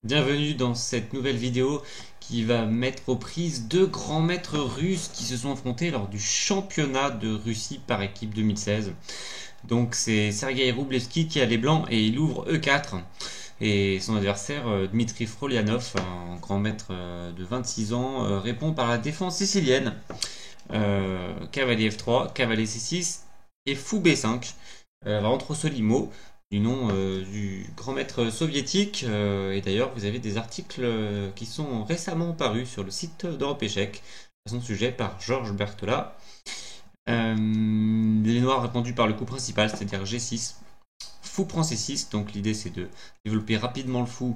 Bienvenue dans cette nouvelle vidéo qui va mettre aux prises deux grands maîtres russes qui se sont affrontés lors du championnat de Russie par équipe 2016. Donc c'est Sergei Roublevski qui a les blancs et il ouvre E4. Et son adversaire, Dmitri Frolianov, un grand maître de 26 ans, répond par la défense sicilienne. Cavalier F3, cavalier C6 et fou B5. Entre Solimo, du nom du grand maître soviétique. Et d'ailleurs, vous avez des articles qui sont récemment parus sur le site d'Europe Échec à son sujet par Georges Berthelot. Les noirs répondus par le coup principal, c'est-à-dire G6. Fou prend C6, donc l'idée c'est de développer rapidement le fou,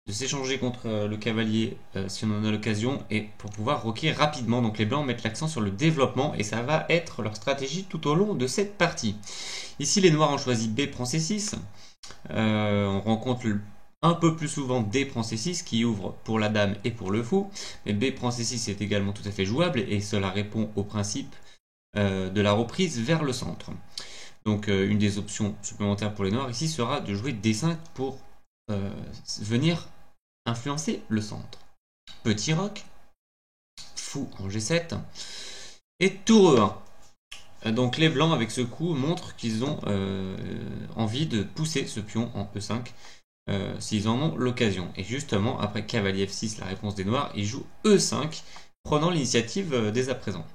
de s'échanger contre le cavalier si on en a l'occasion, et pour pouvoir roquer rapidement. Donc les blancs mettent l'accent sur le développement et ça va être leur stratégie tout au long de cette partie. Ici les noirs ont choisi B prend C6. On rencontre un peu plus souvent D prend C6 qui ouvre pour la dame et pour le fou, mais B prend C6 est également tout à fait jouable et cela répond au principe de la reprise vers le centre. Donc une des options supplémentaires pour les noirs ici sera de jouer D5 pour venir influencer le centre. Petit roc, fou en G7 et tour E1. Donc les blancs avec ce coup montrent qu'ils ont envie de pousser ce pion en E5 s'ils en ont l'occasion. Et justement après cavalier F6, la réponse des noirs, ils jouent E5 prenant l'initiative dès à présent.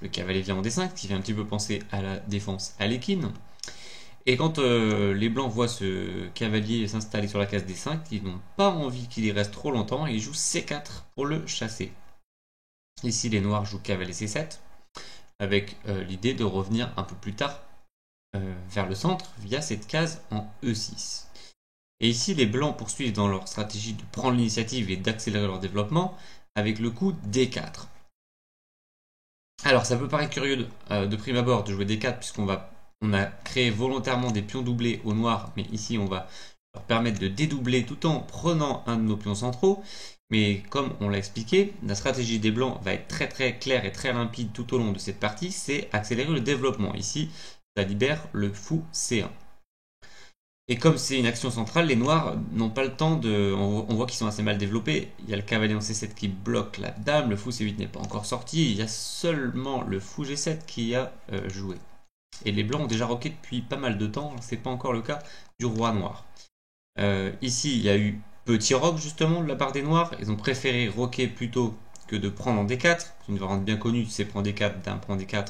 Le cavalier vient en D5, qui fait un petit peu penser à la défense aléquine. Et quand les blancs voient ce cavalier s'installer sur la case D5, ils n'ont pas envie qu'il y reste trop longtemps et ils jouent C4 pour le chasser. Ici, les noirs jouent cavalier C7, avec l'idée de revenir un peu plus tard vers le centre via cette case en E6. Et ici, les blancs poursuivent dans leur stratégie de prendre l'initiative et d'accélérer leur développement avec le coup D4. Alors ça peut paraître curieux de prime abord de jouer D4 puisqu'on a créé volontairement des pions doublés au noir, mais ici on va leur permettre de dédoubler tout en prenant un de nos pions centraux. Mais comme on l'a expliqué, la stratégie des blancs va être très très claire et très limpide tout au long de cette partie, c'est accélérer le développement. Ici, ça libère le fou C1. Et comme c'est une action centrale, les noirs n'ont pas le temps de... On voit qu'ils sont assez mal développés. Il y a le cavalier en C7 qui bloque la dame, le fou C8 n'est pas encore sorti, il y a seulement le fou G7 qui a joué. Et les blancs ont déjà roqué depuis pas mal de temps, c'est pas encore le cas du roi noir. Ici, il y a eu petit roc justement de la part des noirs, ils ont préféré roquer plutôt que de prendre en D4. C'est une variante bien connue, c'est prend D4, dame prend D4.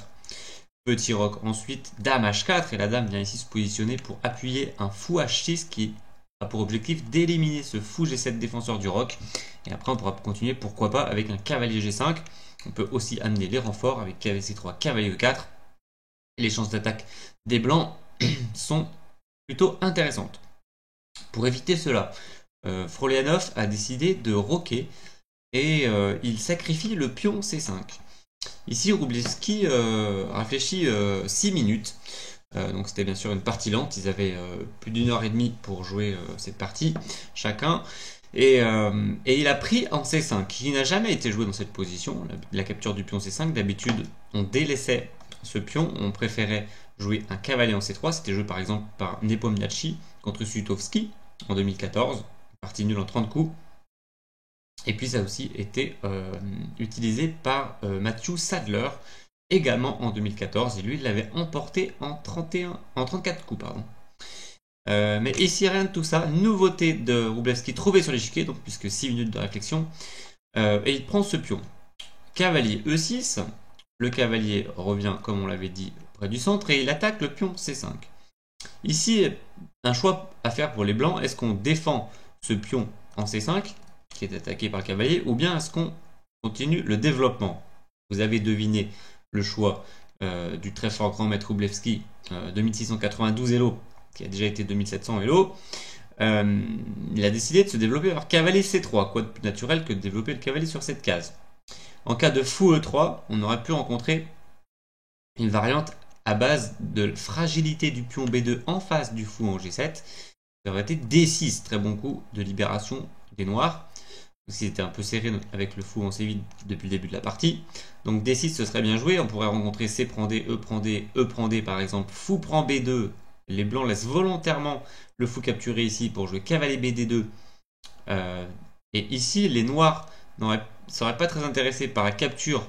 Petit roc ensuite, dame H4, et la dame vient ici se positionner pour appuyer un fou H6 qui a pour objectif d'éliminer ce fou G7 défenseur du roc. Et après on pourra continuer, pourquoi pas, avec un cavalier G5. On peut aussi amener les renforts avec cavalier C3, cavalier E4. Et les chances d'attaque des blancs sont plutôt intéressantes. Pour éviter cela, Frolianov a décidé de roquer et il sacrifie le pion C5. Ici, Roublevski réfléchit 6 minutes. Donc c'était bien sûr une partie lente. Ils avaient plus d'une heure et demie pour jouer cette partie, chacun. Et il a pris en C5, qui n'a jamais été joué dans cette position, la capture du pion C5. D'habitude, on délaissait ce pion, on préférait jouer un cavalier en C3. C'était joué par exemple par Nepomniachtchi contre Sutovski en 2014. Partie nulle en 30 coups. Et puis ça a aussi été utilisé par Matthew Sadler, également en 2014, et lui il l'avait emporté en 34 coups. Mais ici rien de tout ça, nouveauté de Roublevski trouvée sur l'échiquier, donc puisque 6 minutes de réflexion, et il prend ce pion. Cavalier E6, le cavalier revient comme on l'avait dit près du centre, et il attaque le pion C5. Ici, un choix à faire pour les blancs, est-ce qu'on défend ce pion en C5 qui est attaqué par le cavalier, ou bien est-ce qu'on continue le développement? Vous avez deviné le choix du très fort grand maître Roublevski, 2692 Elo, qui a déjà été 2700 Elo. Il a décidé de se développer par cavalier C3, quoi de plus naturel que de développer le cavalier sur cette case. En cas de fou E3, on aurait pu rencontrer une variante à base de fragilité du pion B2 en face du fou en G7. Ça aurait été D6, très bon coup de libération des noirs. C'était un peu serré avec le fou en C8 depuis le début de la partie. Donc D6 ce serait bien joué, on pourrait rencontrer C prend D, E prend D, E prend D par exemple, fou prend B2, les blancs laissent volontairement le fou capturé ici pour jouer cavalier BD2. Et ici les noirs ne seraient pas très intéressés par la capture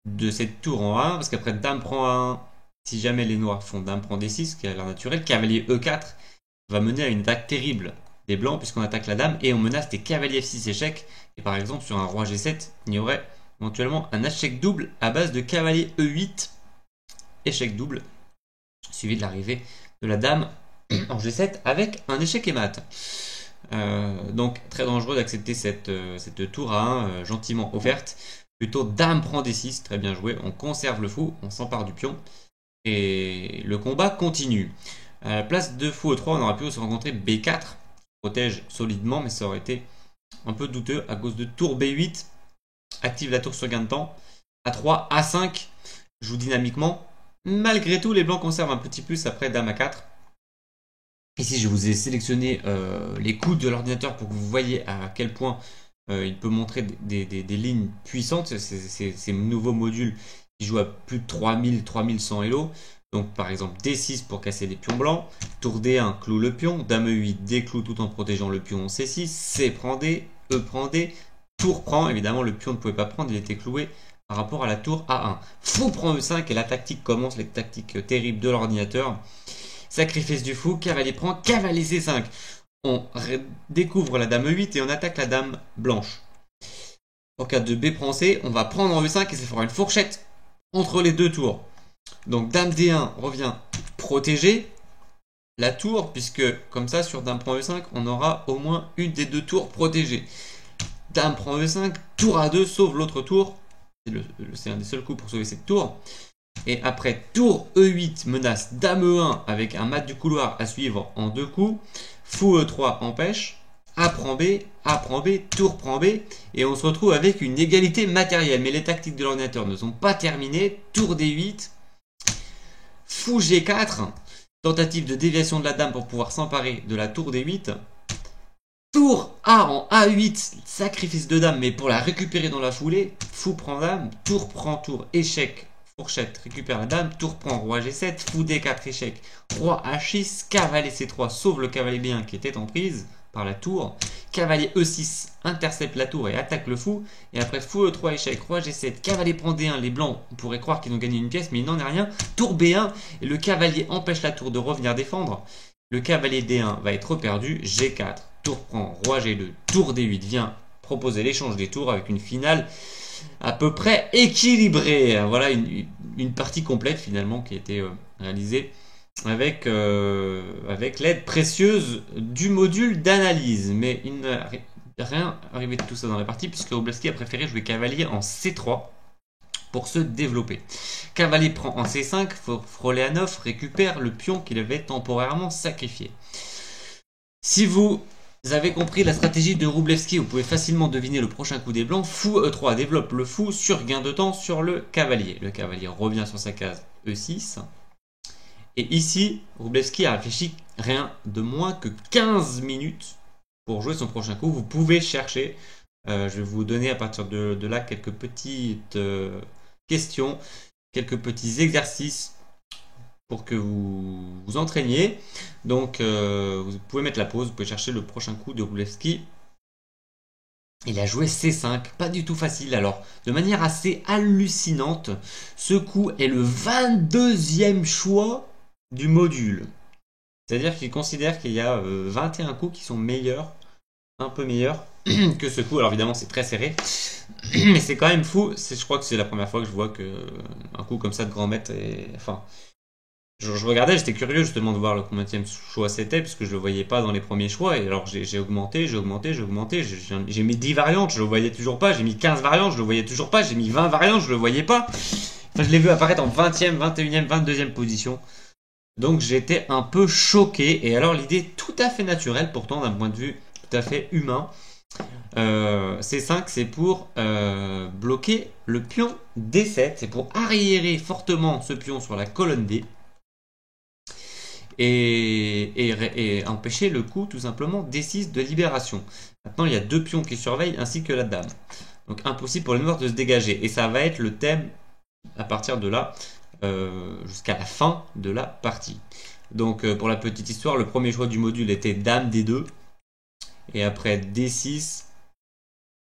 de cette tour en A1, parce qu'après dame prend A1, si jamais les noirs font dame prend D6, qui a l'air naturel, cavalier E4 va mener à une attaque terrible des blancs puisqu'on attaque la dame et on menace des cavaliers F6 échec. Et par exemple sur un roi G7, il y aurait éventuellement un échec double à base de cavalier E8, échec double, suivi de l'arrivée de la dame en G7 avec un échec et mat. Donc très dangereux d'accepter cette tour à 1 gentiment offerte. Plutôt dame prend D6, très bien joué, on conserve le fou, on s'empare du pion et le combat continue. À la place de fou E3, on aurait pu se rencontrer B4, protège solidement, mais ça aurait été un peu douteux à cause de tour B8, active la tour sur gain de temps. A3, A5, joue dynamiquement. Malgré tout, les blancs conservent un petit plus après dame A4. Ici, je vous ai sélectionné les coups de l'ordinateur pour que vous voyez à quel point il peut montrer des lignes puissantes. Ces nouveaux modules qui jouent à plus de 3100 Elo. Donc par exemple D6 pour casser les pions blancs, tour D1 cloue le pion, dame E8 décloue tout en protégeant le pion C6, C prend D, E prend D, tour prend, évidemment le pion ne pouvait pas prendre, il était cloué par rapport à la tour A1. Fou prend E5 et la tactique commence, les tactiques terribles de l'ordinateur. Sacrifice du fou, cavalier prend, cavalier C5. On découvre la dame E8 et on attaque la dame blanche. En cas de B prend C, on va prendre en E5 et ça fera une fourchette entre les deux tours. Donc dame D1 revient protéger la tour, puisque comme ça sur dame prend E5 on aura au moins une des deux tours protégées. Dame prend E5, tour A2 sauve l'autre tour, c'est un des seuls coups pour sauver cette tour. Et après tour E8 menace dame E1 avec un mat du couloir à suivre en deux coups, fou E3 empêche, A prend B, tour prend B, et on se retrouve avec une égalité matérielle. Mais les tactiques de l'ordinateur ne sont pas terminées, tour D8, fou G4, tentative de déviation de la dame pour pouvoir s'emparer de la tour D8. Tour A en A8, sacrifice de dame, mais pour la récupérer dans la foulée. Fou prend dame, tour prend tour, échec, fourchette, récupère la dame. Tour prend roi G7, fou D4, échec, roi H6, cavalier C3, sauve le cavalier B1 qui était en prise par la tour. Cavalier E6 intercepte la tour et attaque le fou. Et après fou E3 échec, roi G7, cavalier prend D1. Les blancs, on pourrait croire qu'ils ont gagné une pièce, mais il n'en est rien. Tour B1 et le cavalier empêche la tour de revenir défendre. Le cavalier D1 va être perdu. G4, tour prend, roi G2, tour D8 vient proposer l'échange des tours avec une finale à peu près équilibrée. Voilà une partie complète finalement qui a été réalisée avec l'aide précieuse du module d'analyse. Mais il n'est rien arrivé de tout ça dans la partie puisque Wroblewski a préféré jouer cavalier en C3 pour se développer. Cavalier prend en C5, Froleanov récupère le pion qu'il avait temporairement sacrifié. Si vous avez compris la stratégie de Wroblewski, vous pouvez facilement deviner le prochain coup des blancs. Fou E3 développe le fou sur gain de temps sur le cavalier. Le cavalier revient sur sa case E6. Et ici, Wroblewski a réfléchi rien de moins que 15 minutes pour jouer son prochain coup. Vous pouvez chercher. Je vais vous donner à partir de là quelques petites questions, quelques petits exercices pour que vous vous entraîniez. Donc, vous pouvez mettre la pause, vous pouvez chercher le prochain coup de Wroblewski. Il a joué C5, pas du tout facile. Alors, de manière assez hallucinante, ce coup est le 22e choix du module. C'est-à-dire qu'il considère qu'il y a 21 coups qui sont meilleurs, un peu meilleurs que ce coup. Alors évidemment c'est très serré, mais c'est quand même fou. Je crois que c'est la première fois que je vois un coup comme ça de grand maître. Enfin, je regardais, j'étais curieux justement de voir le combienième choix c'était, puisque je le voyais pas dans les premiers choix. Et alors j'ai augmenté. J'ai mis 10 variantes, je le voyais toujours pas. J'ai mis 15 variantes, je le voyais toujours pas. J'ai mis 20 variantes, je le voyais pas. Enfin, je l'ai vu apparaître en 20e, 21e, 22e position. Donc j'étais un peu choqué. Et alors l'idée tout à fait naturelle, pourtant d'un point de vue tout à fait humain, C5 c'est pour bloquer le pion D7, c'est pour arriérer fortement ce pion sur la colonne D et empêcher le coup tout simplement D6 de libération. Maintenant il y a deux pions qui surveillent ainsi que la dame. Donc impossible pour les noirs de se dégager. Et ça va être le thème à partir de là, jusqu'à la fin de la partie. Donc pour la petite histoire, le premier choix du module était Dame D2. Et après D6,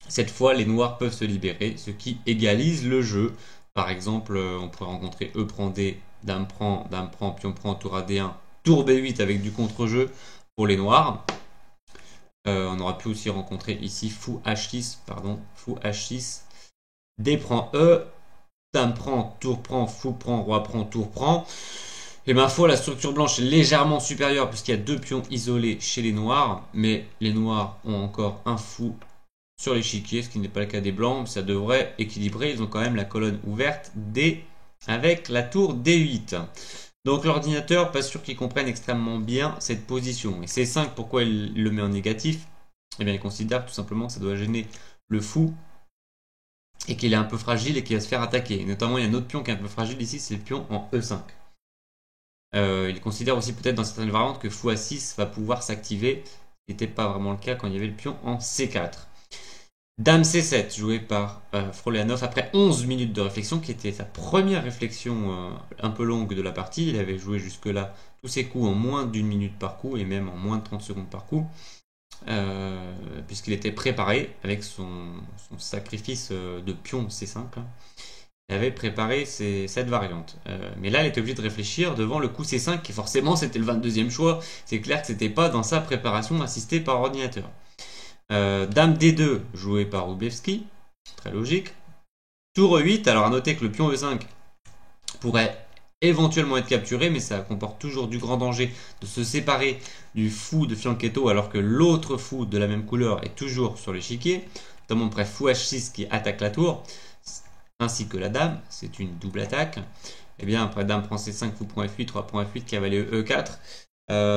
cette fois les noirs peuvent se libérer, ce qui égalise le jeu. Par exemple, on pourrait rencontrer E prend D, Dame prend, Pion prend, tour à D1, tour B8 avec du contre-jeu pour les noirs. On aurait pu aussi rencontrer ici Fou H6, Fou H6, D prend E, Dame prend, tour prend, Fou prend, Roi prend, tour prend. Et ma foi, la structure blanche est légèrement supérieure puisqu'il y a 2 pions isolés chez les noirs, mais les noirs ont encore un fou sur l'échiquier, ce qui n'est pas le cas des blancs. Ça devrait équilibrer, ils ont quand même la colonne ouverte D avec la tour D8. Donc l'ordinateur, pas sûr qu'il comprenne extrêmement bien cette position. Et C5, pourquoi il le met en négatif? Eh bien, il considère tout simplement que ça doit gêner le fou et qu'il est un peu fragile et qu'il va se faire attaquer. Et notamment, il y a un autre pion qui est un peu fragile ici, c'est le pion en E5. Il considère aussi peut-être dans certaines variantes que fou A6 va pouvoir s'activer, ce qui n'était pas vraiment le cas quand il y avait le pion en C4. Dame C7 joué par Froleanov après 11 minutes de réflexion, qui était sa première réflexion un peu longue de la partie. Il avait joué jusque-là tous ses coups en moins d'1 minute par coup et même en moins de 30 secondes par coup, puisqu'il était préparé avec son sacrifice de pion C5. Il avait préparé cette variante. Mais là, il était obligé de réfléchir devant le coup C5, qui forcément c'était le 22e choix. C'est clair que c'était pas dans sa préparation assistée par ordinateur. Dame D2 joué par Wroblewski, très logique. Tour E8, alors à noter que le pion E5 pourrait éventuellement être capturé, mais ça comporte toujours du grand danger de se séparer du fou de Fianchetto alors que l'autre fou de la même couleur est toujours sur l'échiquier, notamment après fou H6 qui attaque la tour, ainsi que la dame, c'est une double attaque. Et bien après dame prend C5, fou prend F8, roi prend F8, cavalier E4.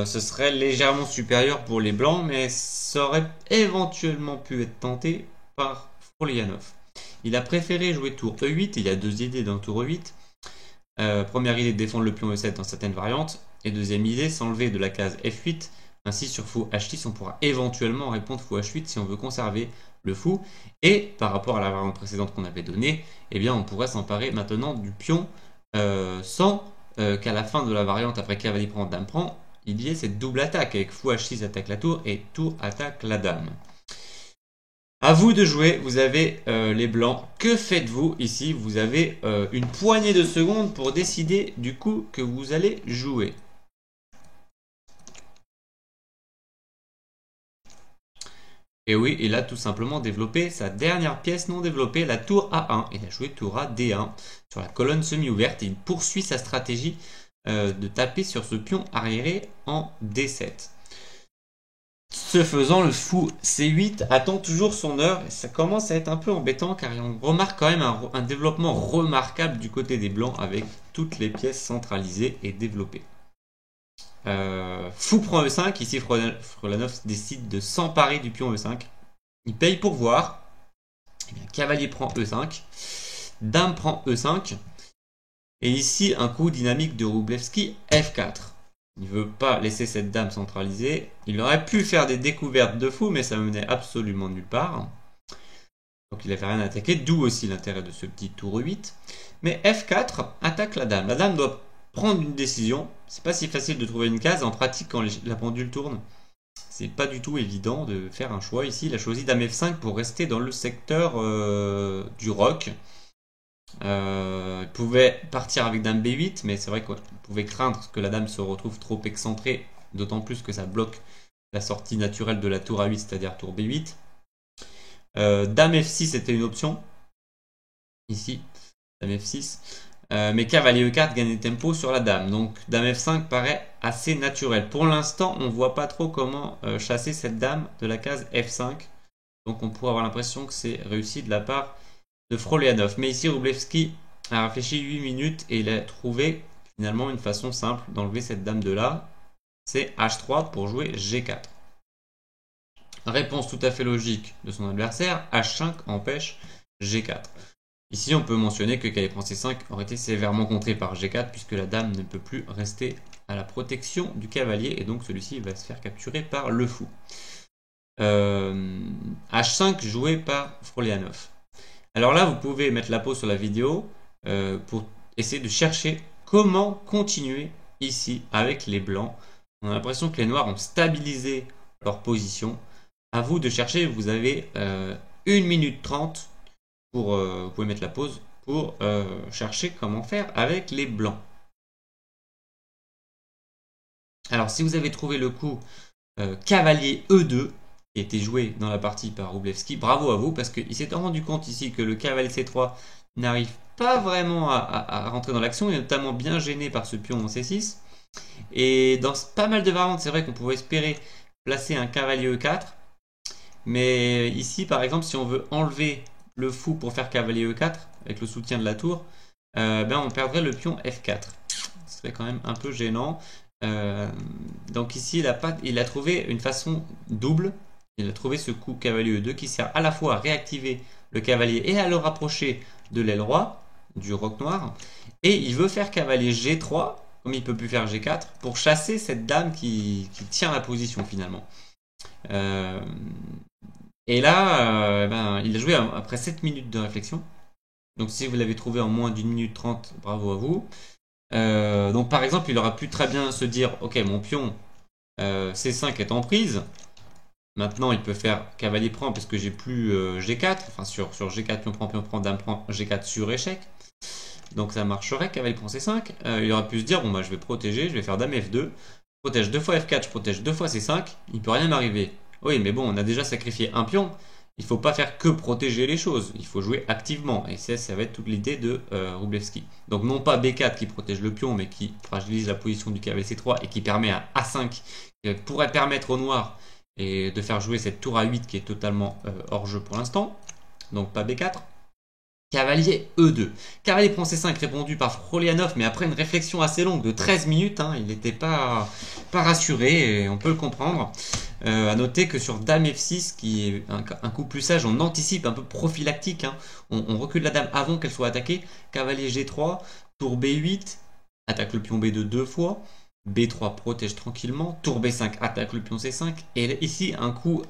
Ce serait légèrement supérieur pour les blancs, mais ça aurait éventuellement pu être tenté par Froleanov. Il a préféré jouer tour E8, il y a deux idées dans tour E8. Première idée, défendre le pion E7 dans certaines variantes, et deuxième idée, s'enlever de la case F8. Ainsi, sur fou H6, on pourra éventuellement répondre fou H8 si on veut conserver le fou. Et par rapport à la variante précédente qu'on avait donnée, eh bien, on pourrait s'emparer maintenant du pion sans qu'à la fin de la variante, après cavalier prend, dame prend, il y ait cette double attaque avec fou H6 attaque la tour et tour attaque la dame. À vous de jouer, vous avez les blancs. Que faites-vous ici? Vous avez une poignée de secondes pour décider du coup que vous allez jouer. Et oui, il a tout simplement développé sa dernière pièce non développée, la tour A1. Il a joué tour A D1 sur la colonne semi-ouverte et il poursuit sa stratégie de taper sur ce pion arriéré en D7. Ce faisant, le fou C8 attend toujours son heure et ça commence à être un peu embêtant car on remarque quand même un développement remarquable du côté des blancs avec toutes les pièces centralisées et développées. Fou prend E5, ici Frolanov décide de s'emparer du pion E5. Il paye pour voir. Et bien, cavalier prend E5, dame prend E5. Et ici, un coup dynamique de Wroblewski, F4. Il ne veut pas laisser cette dame centralisée. Il aurait pu faire des découvertes de fou, mais ça menait absolument nulle part. Donc il n'avait rien attaqué, d'où aussi l'intérêt de ce petit tour 8. Mais F4 attaque la dame. La dame doit prendre une décision. C'est pas si facile de trouver une case. En pratique, quand la pendule tourne, c'est pas du tout évident de faire un choix. Ici, il a choisi dame F5 pour rester dans le secteur du roc. Il pouvait partir avec dame B8, mais c'est vrai qu'on pouvait craindre que la dame se retrouve trop excentrée, d'autant plus que ça bloque la sortie naturelle de la tour A8, c'est-à-dire tour B8. Dame F6 était une option, ici, dame F6, mais cavalier E4 gagnait tempo sur la dame, donc dame F5 paraît assez naturel. Pour l'instant, on ne voit pas trop comment chasser cette dame de la case F5, donc on pourrait avoir l'impression que c'est réussi de la part de Froleanov. Mais ici, Wroblewski a réfléchi 8 minutes et il a trouvé finalement une façon simple d'enlever cette dame de là. C'est H3 pour jouer G4. Réponse tout à fait logique de son adversaire, H5 empêche G4. Ici, on peut mentionner que cavalier prend C5 aurait été sévèrement contré par G4 puisque la dame ne peut plus rester à la protection du cavalier et donc celui-ci va se faire capturer par le fou. H5 joué par Froleanov. Alors là, vous pouvez mettre la pause sur la vidéo pour essayer de chercher comment continuer ici avec les blancs. On a l'impression que les noirs ont stabilisé leur position. À vous de chercher, vous avez 1 minute 30 pour, vous pouvez mettre la pause pour chercher comment faire avec les blancs. Alors si vous avez trouvé le coup cavalier E2 qui a été joué dans la partie par Wroblewski, bravo à vous parce qu'il s'est rendu compte ici que le cavalier C3 n'arrive pas vraiment à rentrer dans l'action, il est notamment bien gêné par ce pion en C6. Et dans pas mal de variantes, c'est vrai qu'on pouvait espérer placer un cavalier E4. Mais ici, par exemple, si on veut enlever le fou pour faire cavalier E4, avec le soutien de la tour, on perdrait le pion F4. Ce serait quand même un peu gênant. Donc ici, il a trouvé une façon double. Il a trouvé ce coup cavalier E2 qui sert à la fois à réactiver le cavalier et à le rapprocher de l'aile roi, du roc noir. Et il veut faire cavalier G3, comme il ne peut plus faire G4, pour chasser cette dame qui tient la position finalement. Et là, il a joué après 7 minutes de réflexion. Donc si vous l'avez trouvé en moins d'1 minute 30, bravo à vous. Donc par exemple, il aurait pu très bien se dire, ok, mon pion C5 est en prise. Maintenant, il peut faire cavalier prend parce que j'ai plus G4. Enfin, sur G4, pion prend, dame prend, G4 sur échec. Donc ça marcherait, cavalier prend C5. Il aurait pu se dire, bon bah je vais protéger, je vais faire dame F2. Je protège 2 fois F4, je protège 2 fois C5. Il peut rien m'arriver. Oui, mais bon, on a déjà sacrifié un pion. Il ne faut pas faire que protéger les choses. Il faut jouer activement. Et ça va être toute l'idée de Wroblewski. Donc non pas B4 qui protège le pion, mais qui fragilise la position du cavalier C3 et qui permet à A5, qui pourrait permettre au noir et de faire jouer cette tour A8 qui est totalement hors jeu pour l'instant. Donc pas B4. Cavalier E2. Cavalier prend C5 répondu par Frolianov, mais après une réflexion assez longue de 13 minutes, il n'était pas rassuré, et on peut le comprendre. À noter que sur dame F6, qui est un coup plus sage, on anticipe un peu prophylactique. On recule la dame avant qu'elle soit attaquée. Cavalier G3, tour B8, attaque le pion B2 2 fois. B3 protège tranquillement. Tour B5 attaque le pion C5. Et ici, un coup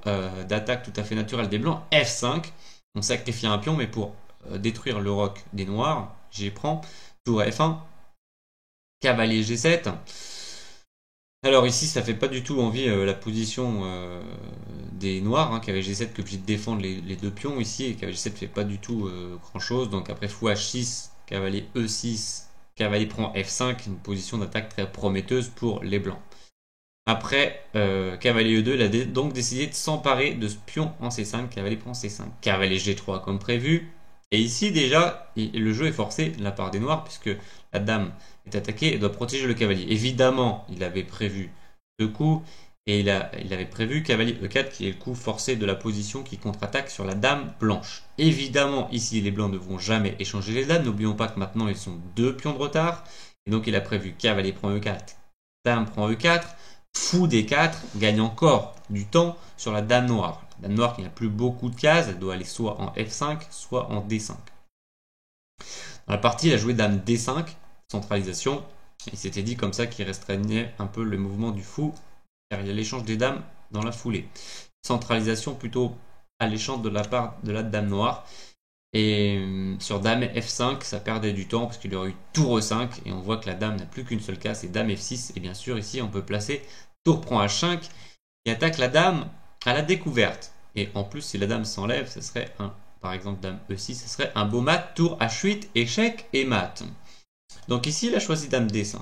d'attaque tout à fait naturel des blancs, F5. On sacrifie un pion, mais pour détruire le roc des noirs, j'y prends. Tour F1, cavalier G7. Alors ici, ça fait pas du tout envie la position des noirs, cavalier G7 qui est obligé de défendre les deux pions ici, et cavalier G7 fait pas du tout grand chose. Donc après fou H6, cavalier E6, cavalier prend F5, une position d'attaque très prometteuse pour les blancs. Après, cavalier E2, il a donc décidé de s'emparer de ce pion en C5, cavalier prend C5, cavalier G3 comme prévu. Et ici déjà, le jeu est forcé de la part des noirs puisque la dame est attaquée et doit protéger le cavalier. Évidemment, il avait prévu deux coups et il avait prévu cavalier E4 qui est le coup forcé de la position qui contre-attaque sur la dame blanche. Évidemment, ici, les blancs ne vont jamais échanger les dames. N'oublions pas que maintenant, ils sont 2 pions de retard. Et donc, il a prévu cavalier prend E4, dame prend E4, fou D4, gagne encore du temps sur la dame noire. La dame noire qui n'a plus beaucoup de cases, elle doit aller soit en F5, soit en D5. Dans la partie, il a joué dame D5, centralisation. Il s'était dit comme ça qu'il restreignait un peu le mouvement du fou, car il y a l'échange des dames dans la foulée. Centralisation plutôt alléchante de la part de la dame noire. Et sur dame F5, ça perdait du temps parce qu'il y aurait eu tour E5 et on voit que la dame n'a plus qu'une seule case, c'est dame F6. Et bien sûr, ici, on peut placer tour prend H5 qui attaque la dame à la découverte. Et en plus, si la dame s'enlève, ce serait par exemple dame E6, ce serait un beau mat, tour H8, échec et mat. Donc ici, il a choisi dame D5.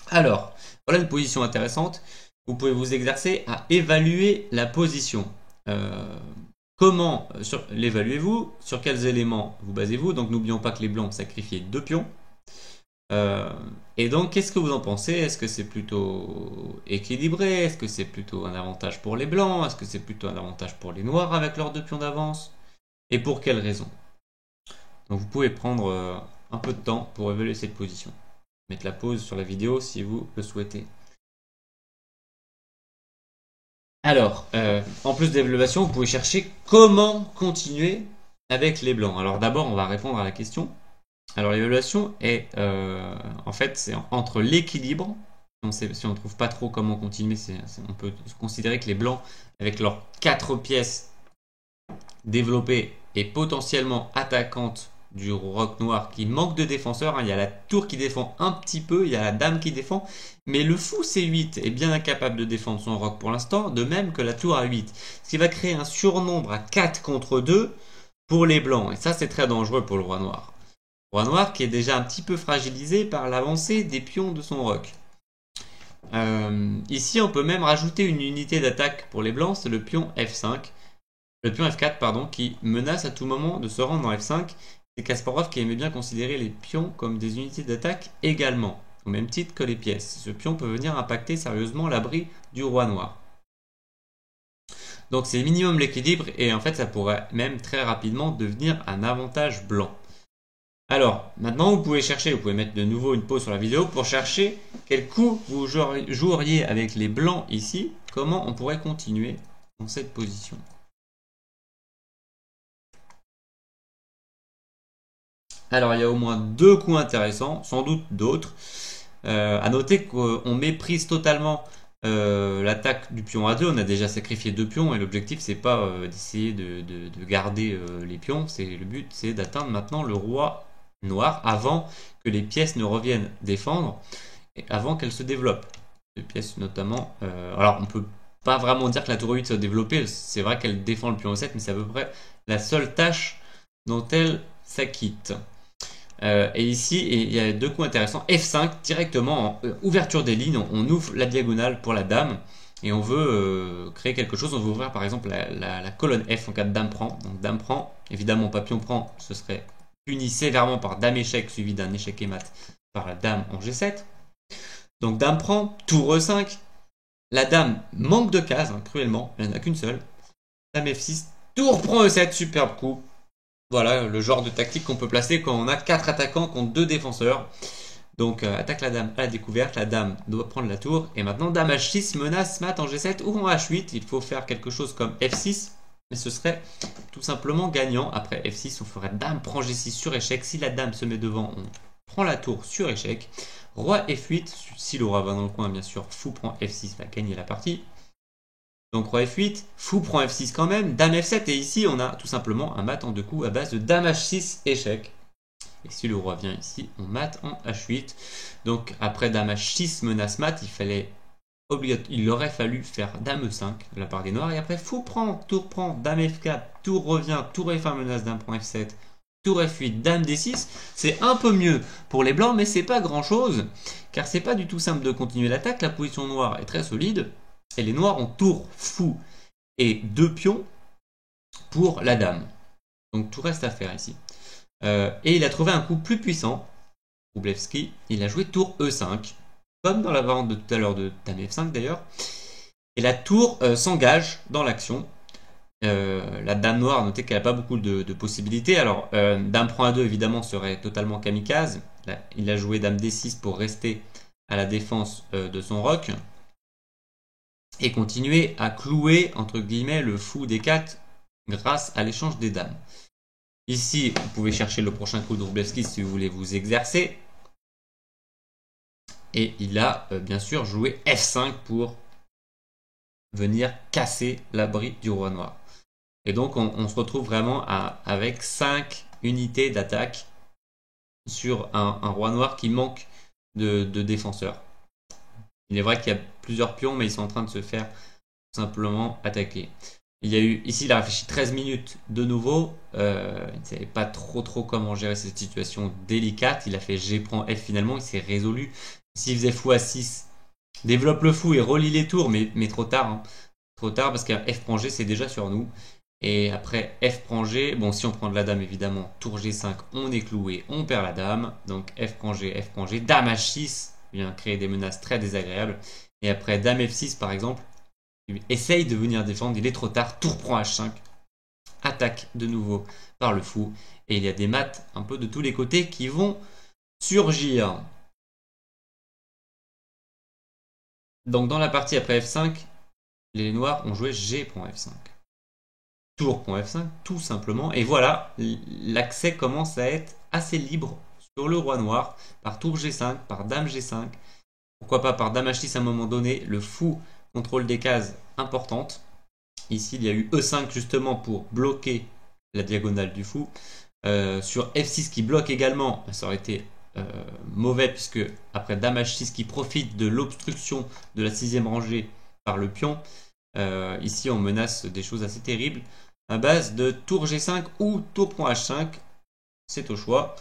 Alors, voilà une position intéressante. Vous pouvez vous exercer à évaluer la position. Comment l'évaluez-vous? Sur quels éléments vous basez-vous? Donc n'oublions pas que les blancs ont sacrifié 2 pions. Et donc qu'est-ce que vous en pensez? Est-ce que c'est plutôt équilibré? Est-ce que c'est plutôt un avantage pour les blancs? Est-ce que c'est plutôt un avantage pour les noirs avec leurs 2 pions d'avance? Et pour quelles raisons? Donc vous pouvez prendre un peu de temps pour évaluer cette position. Mettre la pause sur la vidéo si vous le souhaitez. Alors, en plus de l'évaluation, vous pouvez chercher comment continuer avec les blancs. Alors d'abord, on va répondre à la question. Alors l'évaluation est, en fait, c'est entre l'équilibre. Si on ne trouve pas trop comment continuer, on peut considérer que les blancs, avec leurs 4 pièces développées, est potentiellement attaquante du roc noir qui manque de défenseurs. Il y a la tour qui défend un petit peu, il y a la dame qui défend, mais le fou C8 est bien incapable de défendre son roc pour l'instant, de même que la tour A8. Ce qui va créer un surnombre à 4 contre 2 pour les blancs, et ça c'est très dangereux pour le roi noir. Le roi noir qui est déjà un petit peu fragilisé par l'avancée des pions de son roc. Ici on peut même rajouter une unité d'attaque pour les blancs, c'est le pion F5. Le pion F4 pardon, qui menace à tout moment de se rendre dans F5. C'est Kasparov qui aimait bien considérer les pions comme des unités d'attaque également, au même titre que les pièces. Ce pion peut venir impacter sérieusement l'abri du roi noir. Donc c'est minimum l'équilibre et en fait ça pourrait même très rapidement devenir un avantage blanc. Alors maintenant vous pouvez mettre de nouveau une pause sur la vidéo pour chercher quel coup vous joueriez avec les blancs ici, comment on pourrait continuer dans cette position. Alors il y a au moins 2 coups intéressants, sans doute d'autres. À noter qu'on méprise totalement l'attaque du pion A2. On a déjà sacrifié 2 pions et l'objectif c'est pas d'essayer de garder les pions. Le but c'est d'atteindre maintenant le roi noir avant que les pièces ne reviennent défendre et avant qu'elles se développent. Les pièces notamment. Alors on peut pas vraiment dire que la tour 8 soit développée. C'est vrai qu'elle défend le pion E7, mais c'est à peu près la seule tâche dont elle s'acquitte. Et ici, il y a 2 coups intéressants. F5, directement en ouverture des lignes, on ouvre la diagonale pour la dame et on veut créer quelque chose. On veut ouvrir par exemple la colonne F en cas de dame prend. Donc dame prend, évidemment papillon prend, ce serait puni sévèrement par dame échec suivi d'un échec et mat par la dame en G7. Donc dame prend, tour E5. La dame manque de cases, cruellement, il n'y en a qu'une seule. Dame F6, tour prend E7, superbe coup. Voilà le genre de tactique qu'on peut placer quand on a 4 attaquants contre 2 défenseurs. Donc attaque la dame à la découverte, la dame doit prendre la tour. Et maintenant dame H6 menace mat en G7 ou en H8. Il faut faire quelque chose comme F6. Mais ce serait tout simplement gagnant. Après F6 on ferait dame prend G6 sur échec. Si la dame se met devant on prend la tour sur échec. Roi F8, si le roi va dans le coin bien sûr, fou prend F6 va gagner la partie. Donc roi F8, fou prend F6 quand même, dame F7 et ici on a tout simplement un mat en 2 coups à base de dame H6 échec. Et si le roi vient ici, on mat en H8. Donc après dame H6 menace mat, il aurait fallu faire dame E5 de la part des noirs et après fou prend, tour prend, dame F4, tour revient, tour F1 menace dame prend F7, tour F8, dame D6. C'est un peu mieux pour les blancs mais c'est pas grand chose car c'est pas du tout simple de continuer l'attaque, la position noire est très solide. Et les noirs ont tour, fou et 2 pions pour la dame. Donc tout reste à faire ici. Et il a trouvé un coup plus puissant. Wróblewski, il a joué tour E5. Comme dans la variante de tout à l'heure de dame F5 d'ailleurs. Et la tour s'engage dans l'action. La dame noire, notez qu'elle n'a pas beaucoup de possibilités. Alors dame prend A2 évidemment serait totalement kamikaze. Là, il a joué dame D6 pour rester à la défense de son roc. Et continuer à clouer entre guillemets le fou des 4 grâce à l'échange des dames. Ici, vous pouvez chercher le prochain coup de Wróblewski si vous voulez vous exercer. Et il a bien sûr joué F5 pour venir casser l'abri du roi noir. Et donc on se retrouve vraiment avec 5 unités d'attaque sur un roi noir qui manque de défenseurs. Il est vrai qu'il y a plusieurs pions, mais ils sont en train de se faire simplement attaquer. Ici, il a réfléchi 13 minutes de nouveau. Il ne savait pas trop comment gérer cette situation délicate. Il a fait G prend F finalement, il s'est résolu. S'il faisait fou à 6, développe le fou et relie les tours, mais trop tard. Hein. Trop tard parce qu'un F prend G, c'est déjà sur nous. Et après F prend G, bon, si on prend de la dame, évidemment, tour G5, on est cloué, on perd la dame. Donc F prend G, dame H6. Vient créer des menaces très désagréables. Et après dame F6 par exemple, il essaye de venir défendre, il est trop tard, tour prend H5, attaque de nouveau par le fou. Et il y a des mates un peu de tous les côtés qui vont surgir. Donc dans la partie après F5, les noirs ont joué G prend F5. Tour prend F5 tout simplement. Et voilà, l'accès commence à être assez libre sur le roi noir, par tour G5, par dame G5, pourquoi pas par dame H6 à un moment donné, le fou contrôle des cases importantes. Ici, il y a eu E5 justement pour bloquer la diagonale du fou. Sur F6 qui bloque également, ça aurait été mauvais puisque après Dame H6 qui profite de l'obstruction de la 6e rangée par le pion. Ici on menace des choses assez terribles à base de tour G5 ou tour prend H5, c'est au choix.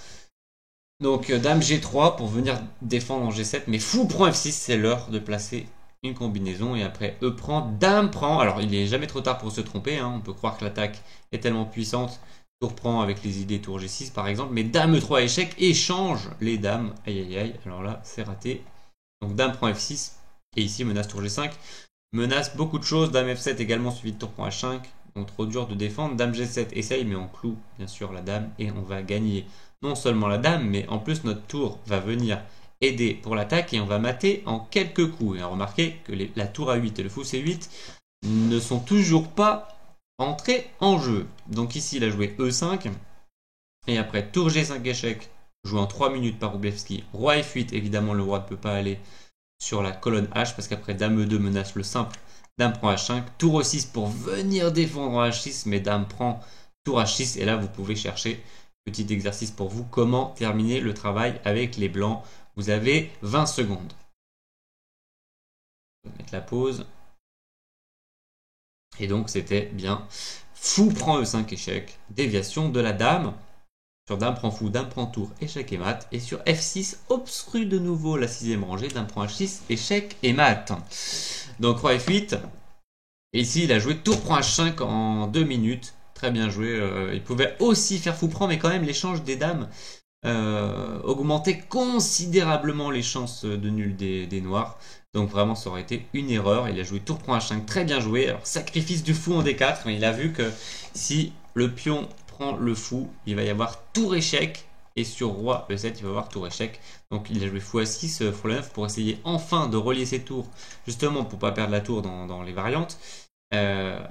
Donc Dame G3 pour venir défendre en G7, mais fou prend F6, c'est l'heure de placer une combinaison, et après E prend, Dame prend. Alors il n'est jamais trop tard pour se tromper, hein. On peut croire que l'attaque est tellement puissante. Tour prend avec les idées tour G6 par exemple, mais Dame E3 échec, échange les dames, aïe aïe aïe, alors là c'est raté. Donc Dame prend F6, et ici menace tour G5, menace beaucoup de choses, Dame F7 également suivi de tour prend H5, donc trop dur de défendre. Dame G7 essaye, mais on cloue bien sûr la dame, et on va gagner non seulement la dame, mais en plus notre tour va venir aider pour l'attaque, et on va mater en quelques coups. Et remarquez que la tour A8 et le fou C8 ne sont toujours pas entrés en jeu. Donc ici il a joué E5, et après tour G5 échec, joué en 3 minutes par Wroblewski. Roi F8, évidemment le roi ne peut pas aller sur la colonne H, parce qu'après Dame E2 menace le simple, Dame prend H5, tour E6 pour venir défendre en H6, mais Dame prend tour H6, et là vous pouvez chercher, petit exercice pour vous, comment terminer le travail avec les blancs. Vous avez 20 secondes. Je vais mettre la pause. Et donc c'était bien fou prend E5 échec, déviation de la dame. Sur Dame prend fou, Dame prend tour, échec et mat. Et sur F6, obstrue de nouveau la 6e rangée, Dame prend H6, échec et mat. Donc Roi F8. Et ici il a joué tour prend H5 en 2 minutes. Très bien joué. Il pouvait aussi faire fou prend, mais quand même l'échange des dames augmentait considérablement les chances de nul des noirs. Donc vraiment ça aurait été une erreur. Il a joué tour prend H5, très bien joué. Alors sacrifice du fou en D4, mais il a vu que si le pion prend le fou, il va y avoir tour échec, et sur roi E7 il va y avoir tour échec. Donc il a joué fou A6, fou A9 pour essayer enfin de relier ses tours, justement pour pas perdre la tour dans les variantes.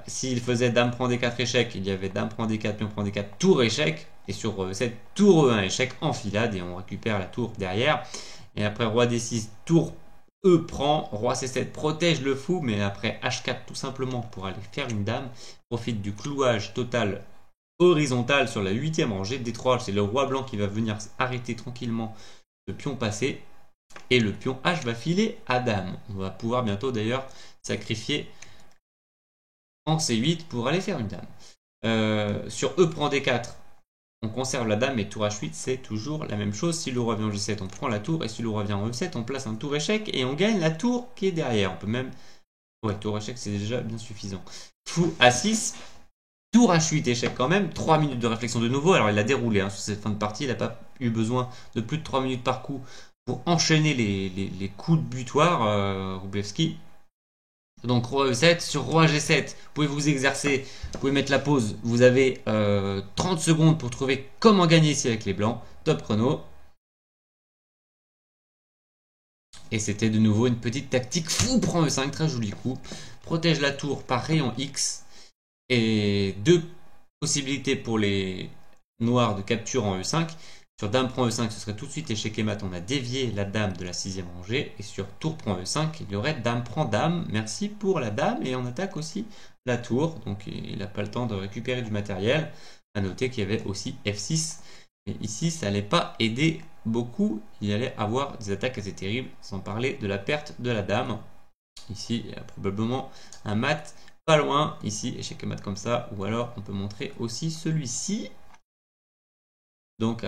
S'il faisait Dame prend D4 échec, il y avait Dame prend D4, pion prend D4, tour échec, et sur roi E7 tour E1 échec, enfilade, et on récupère la tour derrière. Et après roi D6, tour E prend, roi C7 protège le fou, mais après H4 tout simplement pour aller faire une dame, profite du clouage total horizontal sur la 8e rangée. D3, c'est le roi blanc qui va venir arrêter tranquillement le pion passé, et le pion H va filer à dame. On va pouvoir bientôt d'ailleurs sacrifier en C8 pour aller faire une dame. Sur E prend D4, on conserve la dame, et tour H8 c'est toujours la même chose. Si le roi vient en G7 on prend la tour, et si le roi vient en E7 on place un tour échec, et on gagne la tour qui est derrière. On peut même... Ouais, tour échec c'est déjà bien suffisant. Fou A6, tour H8 échec quand même, 3 minutes de réflexion de nouveau. Alors il a déroulé sur cette fin de partie, il n'a pas eu besoin de plus de 3 minutes par coup pour enchaîner les coups de butoir, Wroblewski. Donc roi E7, sur roi G7, vous pouvez vous exercer, vous pouvez mettre la pause, vous avez 30 secondes pour trouver comment gagner ici avec les blancs, top chrono. Et c'était de nouveau une petite tactique, fou prend E5, très joli coup, protège la tour par rayon X, et 2 possibilités pour les noirs de capture en E5. Sur Dame prend E5, ce serait tout de suite échec et mat, on a dévié la dame de la 6e rangée. Et sur tour prend E5, il y aurait Dame prend dame, merci pour la dame. Et on attaque aussi la tour, donc il n'a pas le temps de récupérer du matériel. A noter qu'il y avait aussi F6, mais ici ça n'allait pas aider beaucoup, il allait avoir des attaques assez terribles, sans parler de la perte de la dame. Ici il y a probablement un mat pas loin, ici échec et mat comme ça, ou alors on peut montrer aussi celui-ci. Donc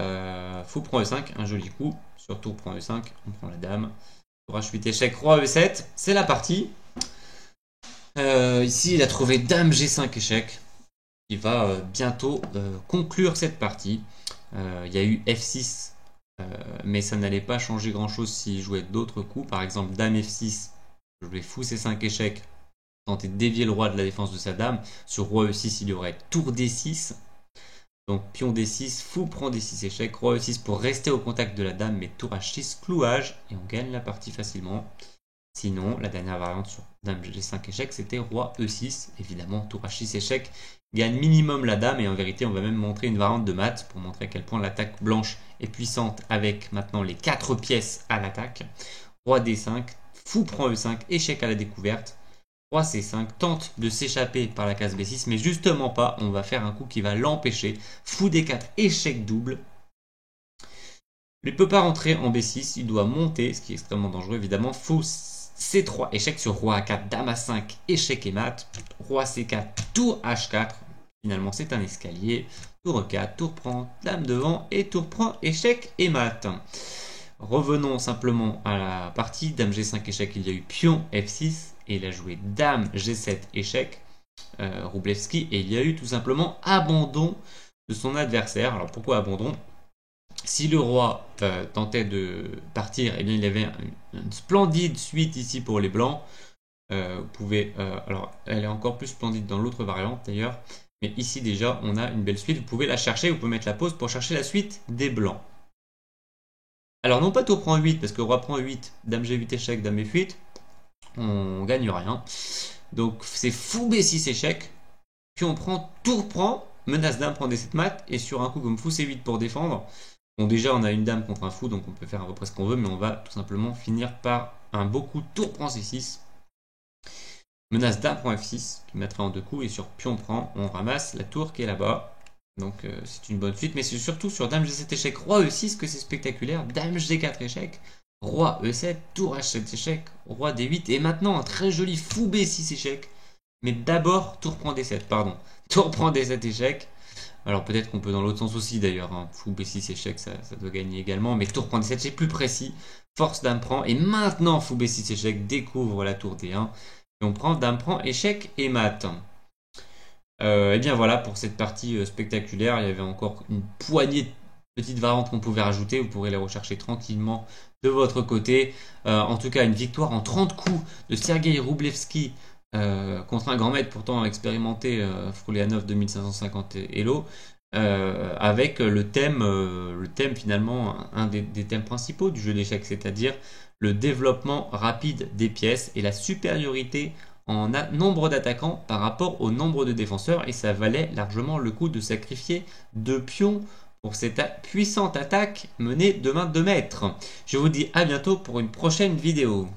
fou prend E5, un joli coup. Sur tour prend E5, on prend la dame. Tour H8 échec, roi E7, c'est la partie. Ici il a trouvé Dame G5 échec. Il va bientôt conclure cette partie. Il y a eu F6, mais ça n'allait pas changer grand chose s'il jouait d'autres coups. Par exemple Dame F6, jouer fou C5 échec, tenter de dévier le roi de la défense de sa dame. Sur roi E6 il y aurait tour D6. Donc pion D6, fou prend D6 échec, roi E6 pour rester au contact de la dame, mais tour H6 clouage, et on gagne la partie facilement. Sinon, la dernière variante sur Dame G5 échec, c'était roi E6, évidemment tour H6 échec, gagne minimum la dame, et en vérité on va même montrer une variante de mat pour montrer à quel point l'attaque blanche est puissante avec maintenant les 4 pièces à l'attaque. Roi D5, fou prend E5, échec à la découverte. Roi C5 tente de s'échapper par la case B6, mais justement pas. On va faire un coup qui va l'empêcher. Fou D4, échec double. Il ne peut pas rentrer en B6, il doit monter, ce qui est extrêmement dangereux évidemment. Fou C3, échec sur Roi A4, Dame A5, échec et mat. Roi C4, tour H4. Finalement c'est un escalier. Tour E4, tour prend, Dame devant et tour prend, échec et mat. Revenons simplement à la partie. Dame G5 échec, il y a eu pion F6 et il a joué Dame G7 échec, Wróblewski, et il y a eu tout simplement abandon de son adversaire. Alors pourquoi abandon? Si le roi tentait de partir, eh bien il y avait une splendide suite ici pour les blancs. Vous pouvez, alors elle est encore plus splendide dans l'autre variante d'ailleurs, mais ici déjà on a une belle suite. Vous pouvez la chercher, vous pouvez mettre la pause pour chercher la suite des blancs. Alors non pas tour prend 8, parce que roi prend 8, dame G8 échec, dame F8, on gagne rien. Donc c'est fou B6 échec, puis on prend tour prend, menace dame prend D7 mat, et sur un coup comme fou C8 pour défendre. Bon déjà on a une dame contre un fou, donc on peut faire à peu près ce qu'on veut, mais on va tout simplement finir par un beau coup tour prend C6. Menace dame prend F6, qui mettrait en deux coups, et sur pion prend, on ramasse la tour qui est là-bas. Donc c'est une bonne suite, mais c'est surtout sur Dame G7 échec, Roi E6 que c'est spectaculaire. Dame G4 échec, Roi E7, Tour H7 échec, Roi D8, et maintenant un très joli Fou B6 échec. Mais d'abord Tour prend D7, pardon. Tour prend D7 échec. Alors peut-être qu'on peut dans l'autre sens aussi d'ailleurs, hein. Fou B6 échec, ça doit gagner également, mais Tour prend D7 c'est plus précis. Force Dame prend, et maintenant Fou B6 échec découvre la Tour D1. Et on prend Dame prend échec et mat. Et bien voilà pour cette partie spectaculaire. Il y avait encore une poignée de petites variantes qu'on pouvait rajouter. Vous pourrez les rechercher tranquillement de votre côté. En tout cas, une victoire en 30 coups de Sergei Wróblewski contre un grand maître pourtant expérimenté, Frulianov 2550 Elo, avec le thème finalement, un des thèmes principaux du jeu d'échecs, c'est-à-dire le développement rapide des pièces et la supériorité en nombre d'attaquants par rapport au nombre de défenseurs, et ça valait largement le coup de sacrifier 2 pions pour cette puissante attaque menée de main de maître. Je vous dis à bientôt pour une prochaine vidéo.